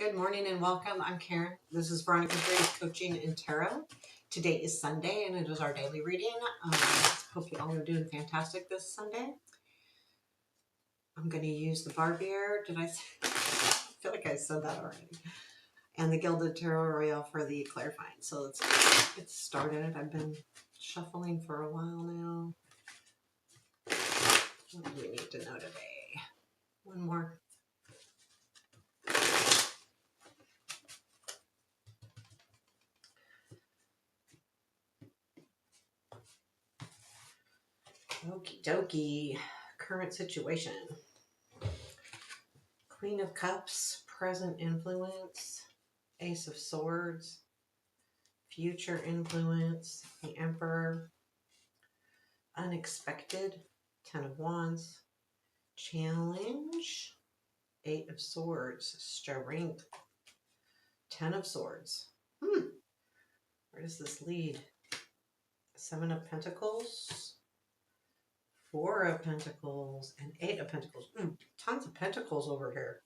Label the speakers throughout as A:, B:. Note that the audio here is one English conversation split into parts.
A: Good morning and welcome. I'm Karen. This is Veronica's Reading, Coaching, and Tarot. Today is Sunday and it is our daily reading. Hope you all are doing fantastic this Sunday. I'm going to use the Barbieri. I feel like I said that already. And the Gilded Tarot Royale for the clarifying. So let's get started. I've been shuffling for a while now. What do we need to know today? One more. Okie dokie. Current situation. Queen of Cups, present influence, Ace of Swords, future influence, the Emperor, unexpected, Ten of Wands, challenge, Eight of Swords, strength, Ten of Swords. Where does this lead? Seven of Pentacles, Four of Pentacles, and Eight of Pentacles. Tons of Pentacles over here.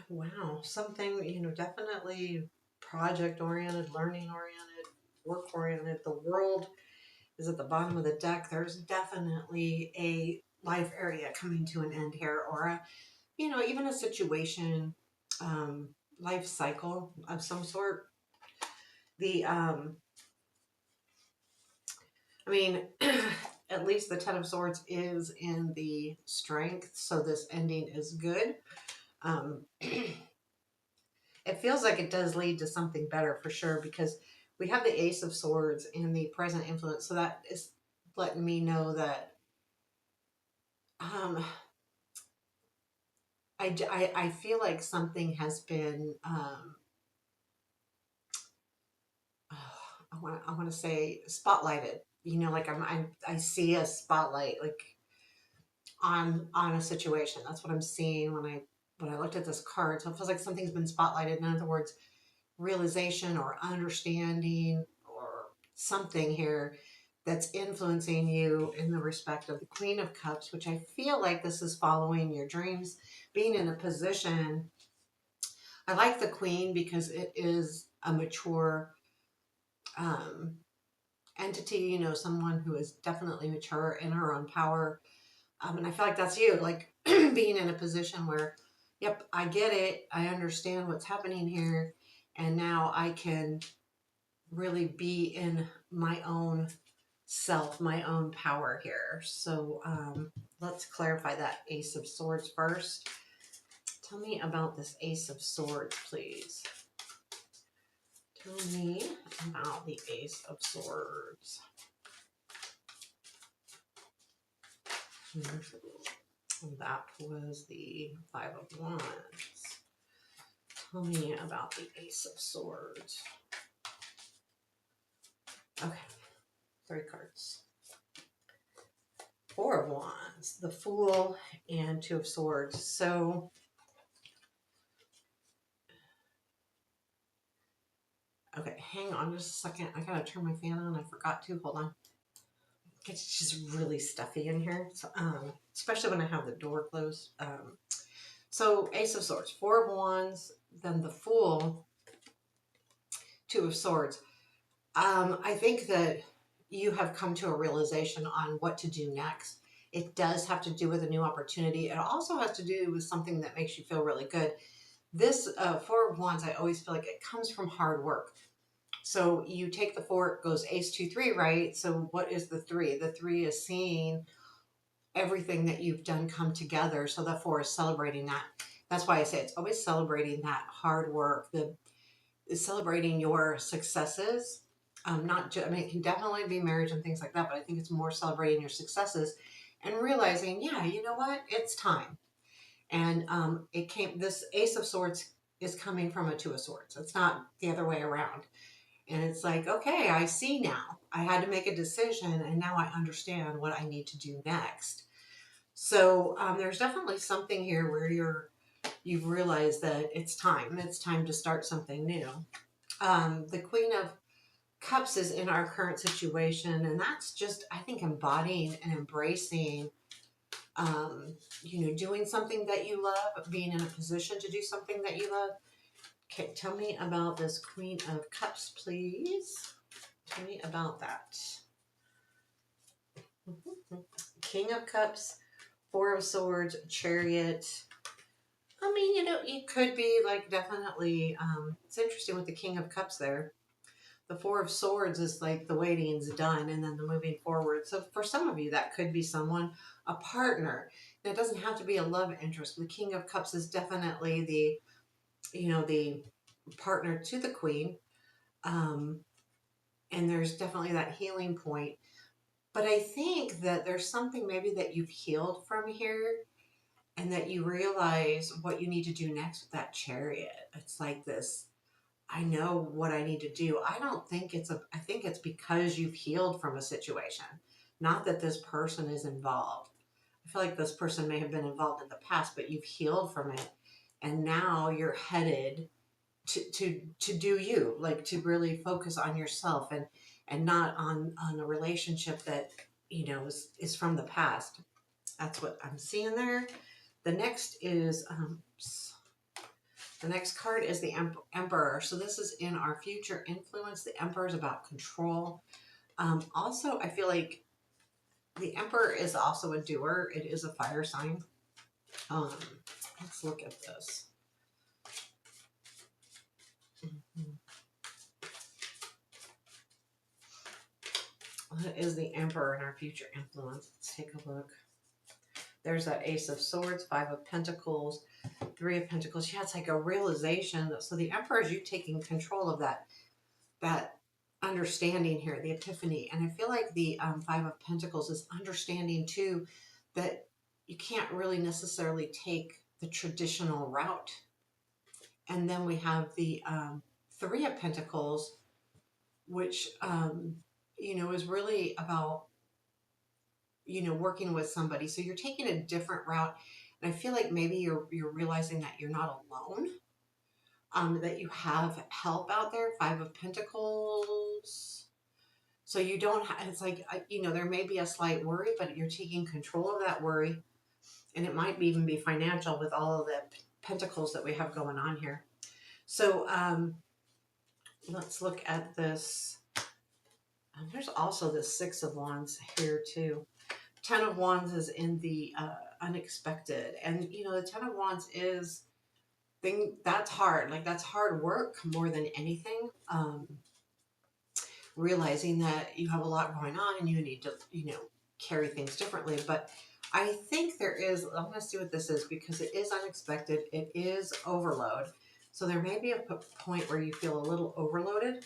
A: Wow, something, definitely project-oriented, learning-oriented, work-oriented. The world is at the bottom of the deck. There's definitely a life area coming to an end here, or even a situation, life cycle of some sort. At least the Ten of Swords is in the strength, so this ending is good. It feels like it does lead to something better for sure, because we have the Ace of Swords and the present influence. So that is letting me know that I feel like something has been, I want to say spotlighted, like I see a spotlight like on a situation. That's what I'm seeing when I looked at this card. So it feels like something's been spotlighted. In other words, realization or understanding or something here that's influencing you in the respect of the Queen of Cups, which I feel like this is following your dreams, being in a position. I like the Queen because it is a mature entity, someone who is definitely mature in her own power. And I feel like that's you, like being in a position where, yep, I get it. I understand what's happening here. And now I can really be in my own self, my own power here. So let's clarify that Ace of Swords first. Tell me about this Ace of Swords, please. Tell me about the Ace of Swords. That was the Five of Wands. Tell me about the Ace of Swords. Okay, 3 cards. Four of Wands, the Fool, and Two of Swords. So, okay, hang on just a second. I gotta turn my fan on. I forgot to. Hold on. It's just really stuffy in here, so, especially when I have the door closed. So, Ace of Swords, Four of Wands, then the Fool, Two of Swords. I think that you have come to a realization on what to do next. It does have to do with a new opportunity. It also has to do with something that makes you feel really good. This Four of Wands, I always feel like it comes from hard work. So you take the 4, it goes Ace, 2, 3, right? So what is the 3? The 3 is seeing everything that you've done come together. So the 4 is celebrating that. That's why I say it's always celebrating that hard work, celebrating your successes. Not just, it can definitely be marriage and things like that, but I think it's more celebrating your successes and realizing, yeah, you know what, it's time. And this Ace of Swords is coming from a Two of Swords. It's not the other way around. And it's like, okay, I see now. I had to make a decision, and now I understand what I need to do next. So there's definitely something here where you've realized that it's time. It's time to start something new. The Queen of Cups is in our current situation, and that's just, I think, embodying and embracing you know, doing something that you love, being in a position to do something that you love. Okay, tell me about this Queen of Cups, please. Tell me about that. King of Cups, Four of Swords, Chariot. I mean, you know, it could be like definitely, it's interesting with the King of Cups there. The Four of Swords is like the waiting's done and then the moving forward. So for some of you, that could be someone, a partner. Now, it doesn't have to be a love interest. The King of Cups is definitely the, you know, the partner to the Queen. Um, and there's definitely that healing point. But I think that there's something maybe that you've healed from here and that you realize what you need to do next with that Chariot. It's like this, I know what I need to do. I don't think I think it's because you've healed from a situation, not that this person is involved. I feel like this person may have been involved in the past, but you've healed from it. And now you're headed to do you, like to really focus on yourself and not on a relationship that, you know, is from the past. That's what I'm seeing there. The next is, the next card is the Emperor. So this is in our future influence. The Emperor is about control. Also, I feel like the Emperor is also a doer. It is a fire sign. Let's look at this. What is the Emperor in our future influence? Let's take a look. There's that Ace of Swords, Five of Pentacles, Three of Pentacles. Yeah, it's like a realization. So the Emperor is you taking control of that understanding here, the epiphany. And I feel like the Five of Pentacles is understanding too that you can't really necessarily take the traditional route. And then we have the Three of Pentacles, which you know, is really about, you know, working with somebody. So you're taking a different route. And I feel like maybe you're realizing that you're not alone, that you have help out there. Five of Pentacles. So you don't have, it's like, you know, there may be a slight worry, but you're taking control of that worry. And it might even be financial with all of the pentacles that we have going on here. So let's look at this. There's also the Six of Wands here too. Ten of Wands is in the unexpected. And, you know, the Ten of Wands is that's hard. Like, that's hard work more than anything. Realizing that you have a lot going on and you need to, you know, carry things differently. But I think there is, I'm going to see what this is because it is unexpected. It is overload. So there may be a point where you feel a little overloaded.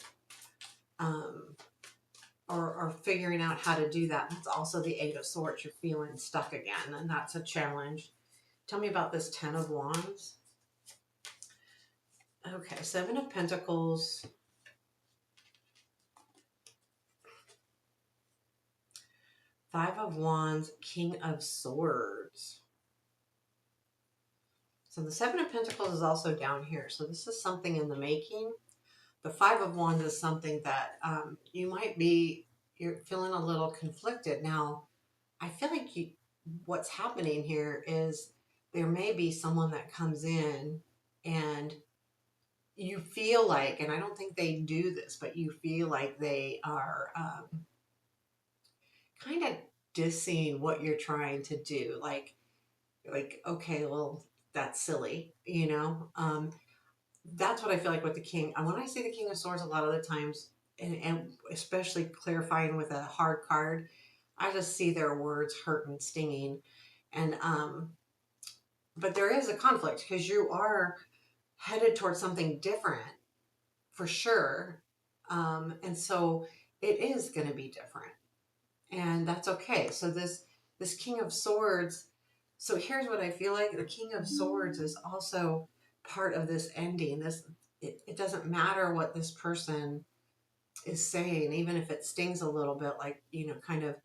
A: Or figuring out how to do that. That's also the Eight of Swords. You're feeling stuck again, and that's a challenge. Tell me about this Ten of Wands. Okay, Seven of Pentacles. Five of Wands, King of Swords. So the Seven of Pentacles is also down here. So this is something in the making. The Five of Wands is something that you might be, you're feeling a little conflicted. Now, I feel like what's happening here is there may be someone that comes in and you feel like, and I don't think they do this, but you feel like they are kind of dissing what you're trying to do. Like, okay, well, that's silly, you know? That's what I feel like with the King. And when I see the King of Swords, a lot of the times, and especially clarifying with a hard card, I just see their words hurt and stinging. And, but there is a conflict because you are headed towards something different for sure. And so it is going to be different and that's okay. So this King of Swords, so here's what I feel like. The King of Swords is also part of this ending. It doesn't matter what this person is saying, even if it stings a little bit, like, you know, kind of,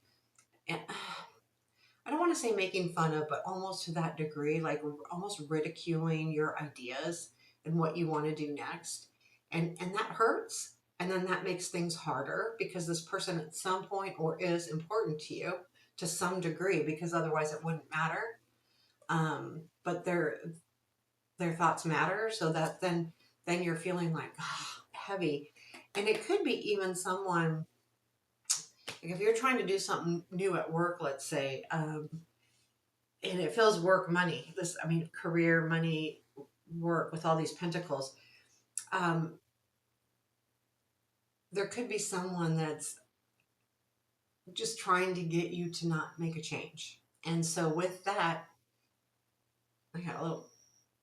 A: I don't want to say making fun of, but almost to that degree, like almost ridiculing your ideas and what you want to do next. And that hurts. And then that makes things harder because this person at some point or is important to you. to some degree, because otherwise it wouldn't matter. But their thoughts matter, so that then you're feeling like heavy. And it could be even someone, like if you're trying to do something new at work, let's say, and it feels work money. This, I mean, career money, work with all these pentacles. Um, there could be someone that's just trying to get you to not make a change. And so with that, I got a little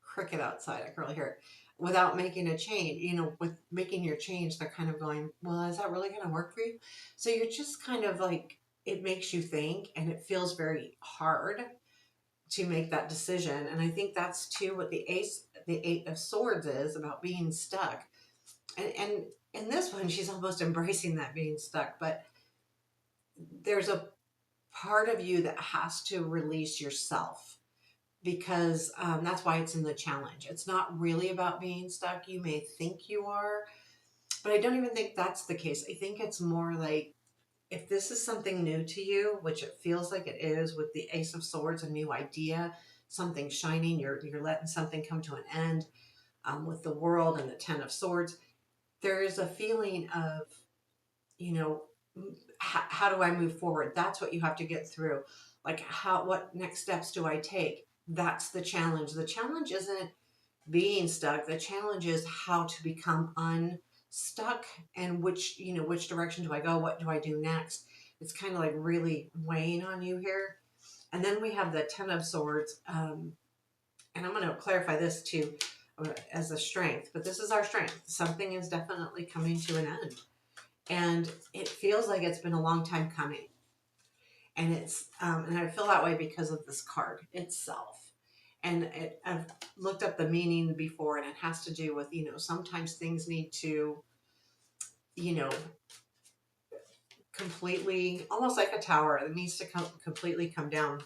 A: cricket outside. I can really hear it. Without making a change, with making your change, they're kind of going, well, is that really going to work for you? So you're just kind of like, it makes you think, and it feels very hard to make that decision. And I think that's too what the Eight of Swords is about, being stuck. And in this one, she's almost embracing that being stuck, but there's a part of you that has to release yourself, because that's why it's in the challenge. It's not really about being stuck. You may think you are, but I don't even think that's the case. I think it's more like, if this is something new to you, which it feels like it is with the Ace of Swords, a new idea, something shining, you're letting something come to an end. With the World and the Ten of Swords, there is a feeling of, you know, how do I move forward? That's what you have to get through. Like, what next steps do I take? That's the challenge. The challenge isn't being stuck. The challenge is how to become unstuck, and which direction do I go? What do I do next? It's kind of like really weighing on you here. And then we have the Ten of Swords. And I'm going to clarify this too, as a strength, but this is our strength. Something is definitely coming to an end. And it feels like it's been a long time coming. And and I feel that way because of this card itself. And I've looked up the meaning before, and it has to do with, sometimes things need to, you know, completely, almost like a tower, it needs to completely come down.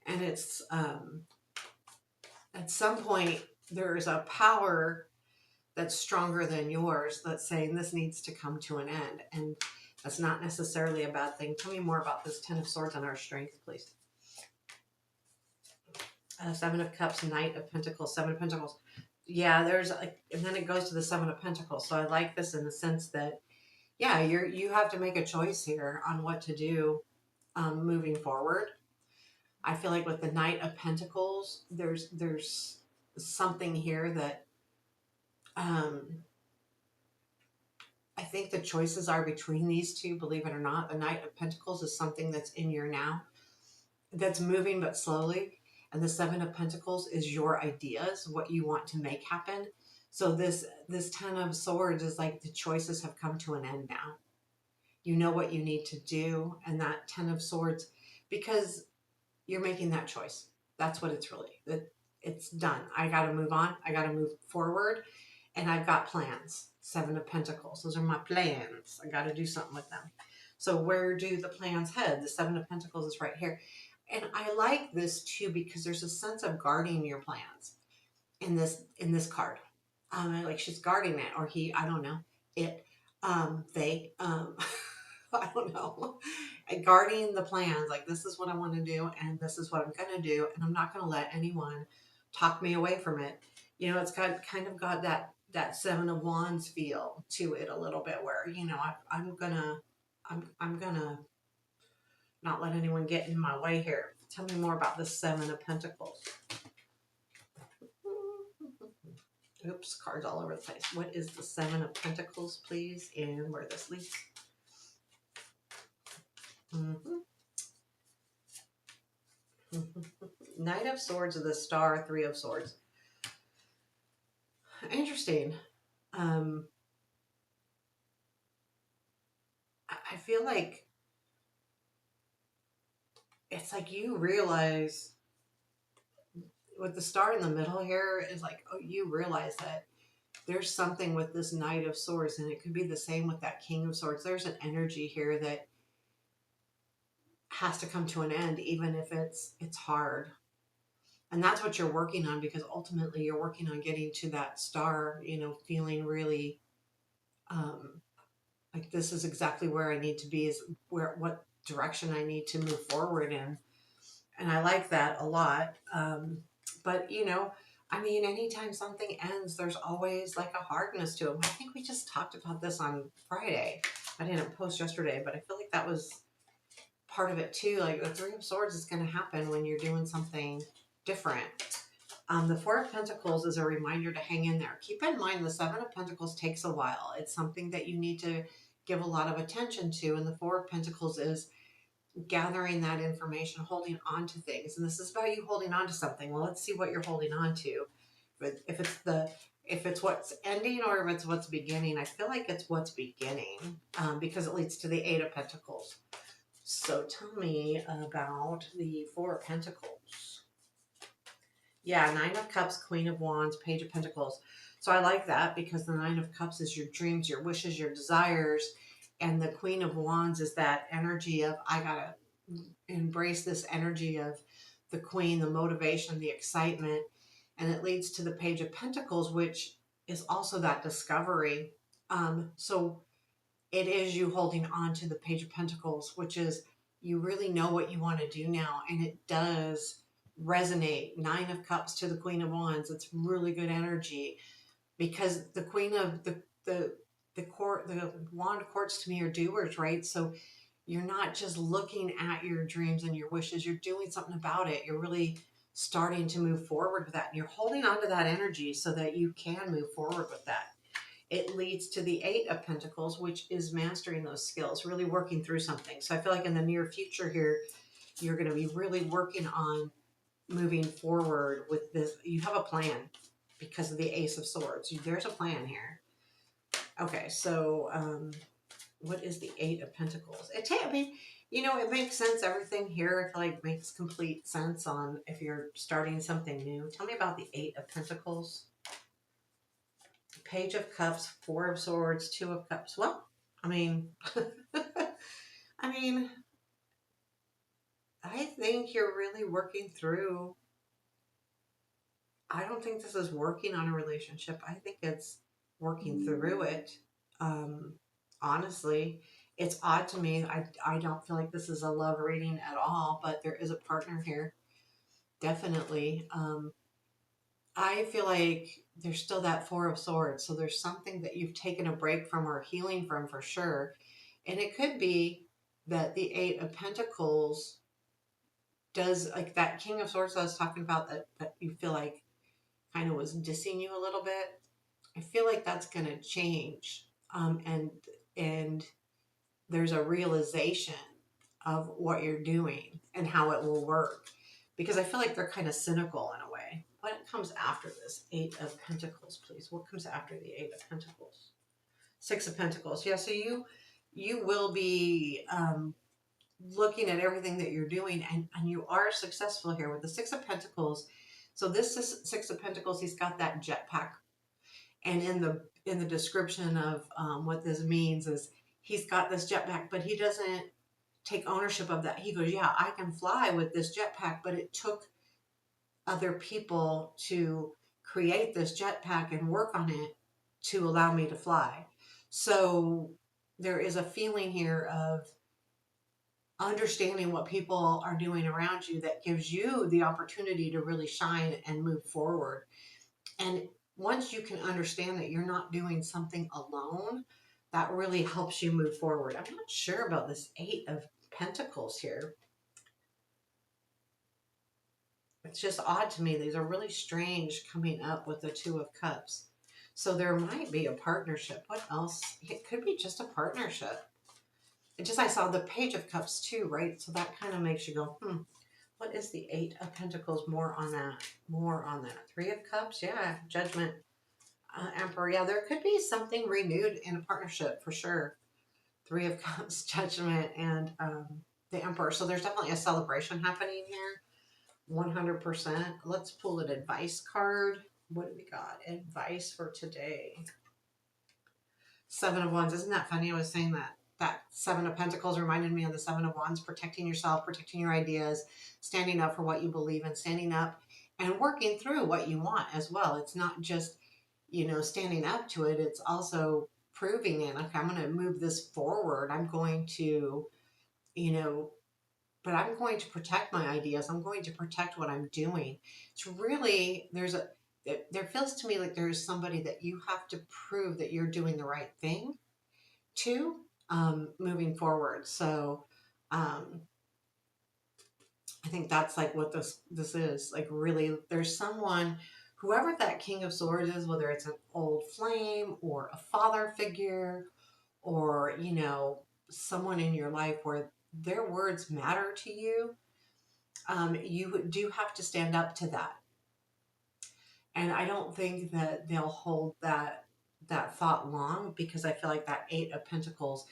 A: And it's, at some point, there's a power that's stronger than yours that's saying this needs to come to an end. And that's not necessarily a bad thing. Tell me more about this Ten of Swords and our strength, please. Seven of Cups, Knight of Pentacles, Seven of Pentacles. Yeah, and then it goes to the Seven of Pentacles. So I like this in the sense that, yeah, you have to make a choice here on what to do moving forward. I feel like with the Knight of Pentacles, there's something here that I think the choices are between these two, believe it or not. The Knight of Pentacles is something that's in your now, that's moving but slowly. And the Seven of Pentacles is your ideas, what you want to make happen. So this Ten of Swords is like the choices have come to an end now. You know what you need to do. And that Ten of Swords, because you're making that choice. That's what it's really. It's done. I got to move on. I got to move forward. And I've got plans. Seven of Pentacles. Those are my plans. I got to do something with them. So where do the plans head? The Seven of Pentacles is right here. And I like this too, because there's a sense of guarding your plans in this card. Like she's guarding it, or he, I don't know, it, they, I don't know, and guarding the plans. Like, this is what I want to do, and this is what I'm going to do, and I'm not going to let anyone talk me away from it. It's got that Seven of Wands feel to it a little bit, where I'm gonna not let anyone get in my way here. Tell me more about the Seven of Pentacles. Oops, cards all over the place. What is the Seven of Pentacles, please, and where this leads? Knight of Swords of the Star, Three of Swords. Interesting. I feel like it's like you realize with the star in the middle here is like, oh, you realize that there's something with this Knight of Swords, and it could be the same with that King of Swords. There's an energy here that has to come to an end, even if it's hard. And that's what you're working on, because ultimately you're working on getting to that star, feeling really like this is exactly where I need to be, is what direction I need to move forward in. And I like that a lot. But, you know, I mean, anytime something ends, there's always like a hardness to it. I think we just talked about this on Friday. I didn't post yesterday, but I feel like that was part of it too. Like the Three of Swords is going to happen when you're doing something different. The Four of Pentacles is a reminder to hang in there. Keep in mind the Seven of Pentacles takes a while. It's something that you need to give a lot of attention to. And the Four of Pentacles is gathering that information, holding on to things. And this is about you holding on to something. Well, let's see what you're holding on to. But if it's what's ending or if it's what's beginning, I feel like it's what's beginning, because it leads to the Eight of Pentacles. So tell me about the Four of Pentacles. Yeah, Nine of Cups, Queen of Wands, Page of Pentacles. So I like that because the Nine of Cups is your dreams, your wishes, your desires. And the Queen of Wands is that energy of, I gotta embrace this energy of the Queen, the motivation, the excitement. And it leads to the Page of Pentacles, which is also that discovery. So it is you holding on to the Page of Pentacles, which is you really know what you want to do now. And it does resonate. Nine of Cups to the Queen of Wands. It's really good energy because the Queen of the wand courts to me are doers, right? So you're not just looking at your dreams and your wishes, you're doing something about it. You're really starting to move forward with that. And you're holding on to that energy so that you can move forward with that. It leads to the Eight of Pentacles, which is mastering those skills, really working through something. So I feel like in the near future here, you're going to be really working on moving forward with this. You have a plan because of the Ace of Swords. There's a plan here. Okay, so what is the Eight of Pentacles? I mean, you know, it makes sense. Everything here, I feel like, makes complete sense on if you're starting something new. Tell me about the Eight of Pentacles. Page of Cups, Four of Swords, Two of Cups. Well, I mean, I mean, I think you're really working through. I don't think this is working on a relationship. I think it's working through it. Honestly, it's odd to me. I don't feel like this is a love reading at all, but there is a partner here. Definitely. I feel like there's still that Four of Swords. So there's something that you've taken a break from or healing from for sure. And it could be that the Eight of Pentacles does, like that King of Swords I was talking about, that you feel like kind of was dissing you a little bit. I feel like that's going to change. And there's a realization of what you're doing and how it will work. Because I feel like they're kind of cynical in a way. What comes after this? Eight of Pentacles, please. What comes after the Eight of Pentacles? Six of Pentacles. Yeah, so you will be looking at everything that you're doing, and you are successful here with the Six of Pentacles. So this is Six of Pentacles. He's got that jetpack, and in the description of what this means is he's got this jetpack, but he doesn't take ownership of that. He goes, yeah, I can fly with this jetpack, but it took other people to create this jetpack and work on it to allow me to fly. So there is a feeling here of understanding what people are doing around you that gives you the opportunity to really shine and move forward. And once you can understand that you're not doing something alone, that really helps you move forward. I'm not sure about this Eight of Pentacles here. It's just odd to me. These are really strange coming up with the Two of Cups. So there might be a partnership. What else? It could be just a partnership. It just, I saw the Page of Cups too, right? So that kind of makes you go, what is the Eight of Pentacles? More on that. More on that. Three of Cups, yeah. Judgment. Emperor, yeah. There could be something renewed in a partnership for sure. Three of Cups, Judgment, and the Emperor. So there's definitely a celebration happening here. 100%. Let's pull an advice card. What do we got? Advice for today. Seven of Wands. Isn't that funny? I was saying that Seven of Pentacles reminded me of the Seven of Wands, protecting yourself, protecting your ideas, standing up for what you believe in, standing up and working through what you want as well. It's not just, standing up to it. It's also proving it. Okay, I'm going to move this forward. I'm going to, you know, but I'm going to protect my ideas. I'm going to protect what I'm doing. It's really, there feels to me like there's somebody that you have to prove that you're doing the right thing to, moving forward. So, um, I think that's like what this is like. Really, there's someone, whoever that King of Swords is, whether it's an old flame or a father figure, or someone in your life where their words matter to you. You do have to stand up to that, and I don't think that they'll hold that thought long, because I feel like that Eight of Pentacles,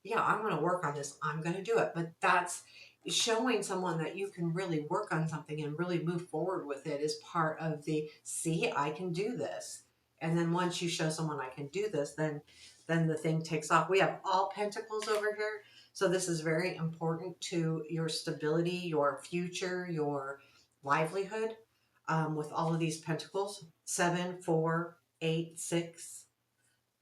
A: yeah, I'm going to work on this, I'm going to do it, but that's showing someone that you can really work on something and really move forward with it, is part of the, see, I can do this. And then once you show someone I can do this, then the thing takes off. We have all Pentacles over here, so this is very important to your stability, your future, your livelihood, with all of these pentacles. 7, 4, 8, 6.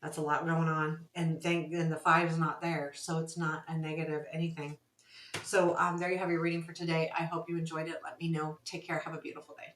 A: That's a lot going on. And the 5 is not there. So it's not a negative anything. So there you have your reading for today. I hope you enjoyed it. Let me know. Take care. Have a beautiful day.